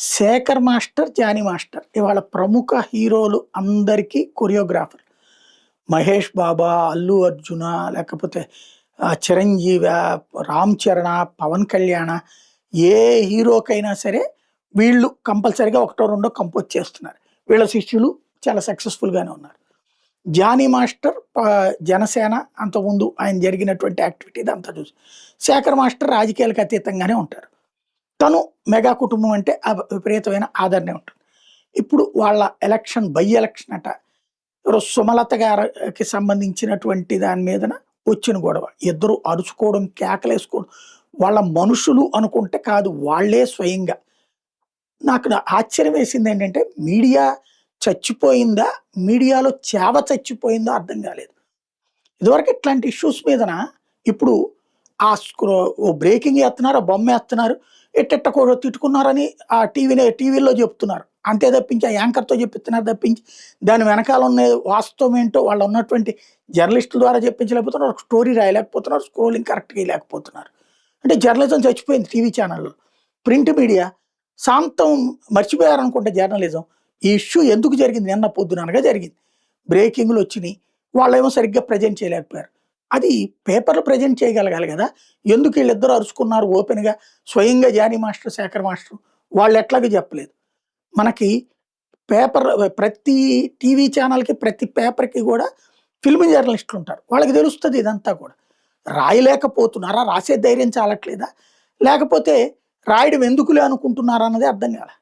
Shekhar master, Johnny master ఇవాళ ప్రముఖ హీరోలు అందరికీ కొరియోగ్రాఫర్. మహేష్ బాబా, అల్లు అర్జున, లేకపోతే చిరంజీవ, రామ్ చరణ్, పవన్ కళ్యాణ, ఏ హీరోకైనా సరే వీళ్ళు కంపల్సరీగా ఒకటో రెండో కంపోజ్ చేస్తున్నారు. వీళ్ళ శిష్యులు చాలా సక్సెస్ఫుల్గానే ఉన్నారు. జానీ మాస్టర్ జనసేన అంతకుముందు ఆయన జరిగినటువంటి యాక్టివిటీ ఇదంతా చూసి, శేఖర్ మాస్టర్ రాజకీయాలకు అతీతంగానే ఉంటారు. తను మెగా కుటుంబం అంటే విపరీతమైన ఆదరణ ఉంటుంది. ఇప్పుడు వాళ్ళ ఎలక్షన్ బై ఎలక్షన్ అట ఎవరో సుమలత గారికి సంబంధించినటువంటి దాని మీదన వచ్చిన గొడవ. ఇద్దరు అరుచుకోవడం, కేకలేసుకోవడం. వాళ్ళ మనుషులు అనుకుంటే కాదు, వాళ్ళే స్వయంగా. నాకు ఆశ్చర్యం వేసింది ఏంటంటే మీడియా చచ్చిపోయిందా, మీడియాలో చేవ చచ్చిపోయిందో అర్థం కాలేదు. ఇదివరకు ఇట్లాంటి ఇష్యూస్ మీదన ఇప్పుడు ఆ ఓ బ్రేకింగ్ వేస్తున్నారు, బొమ్మ వేస్తున్నారు, ఎట్టెట్ట కూడా తిట్టుకున్నారని ఆ టీవీలో చెప్తున్నారు. అంతే తప్పించి ఆ యాంకర్తో చెప్పిస్తున్నారు తప్పించి దాని వెనకాల ఉన్న వాస్తవం ఏంటో వాళ్ళు ఉన్నటువంటి జర్నలిస్టుల ద్వారా చెప్పించలేకపోతున్నారు, స్టోరీ రాయలేకపోతున్నారు, స్క్రోలింగ్ కరెక్ట్గా లేకపోతున్నారు. అంటే జర్నలిజం చచ్చిపోయింది టీవీ ఛానల్లో. ప్రింట్ మీడియా శాంతం మర్చిపోయారనుకుంటే జర్నలిజం. ఈ ఇష్యూ ఎందుకు జరిగింది, నిన్న పొద్దుననగా జరిగింది. బ్రేకింగ్లు వచ్చినాయి, వాళ్ళేమో సరిగ్గా ప్రజెంట్ చేయలేకపోయారు. అది పేపర్లు ప్రజెంట్ చేయగలగాలి కదా. ఎందుకు వీళ్ళిద్దరూ అరుచుకున్నారు ఓపెన్గా, స్వయంగా జానీ మాస్టర్, శేఖర్ మాస్టర్ వాళ్ళు ఎట్లాగే చెప్పలేదు. మనకి పేపర్ ప్రతి టీవీ ఛానల్కి, ప్రతి పేపర్కి కూడా ఫిల్మ్ జర్నలిస్టులు ఉంటారు. వాళ్ళకి తెలుస్తుంది ఇదంతా కూడా. రాయలేకపోతున్నారా, రాసే ధైర్యం చాలట్లేదా, లేకపోతే రాయడం ఎందుకులే అనుకుంటున్నారా అన్నది అర్థం కాలే.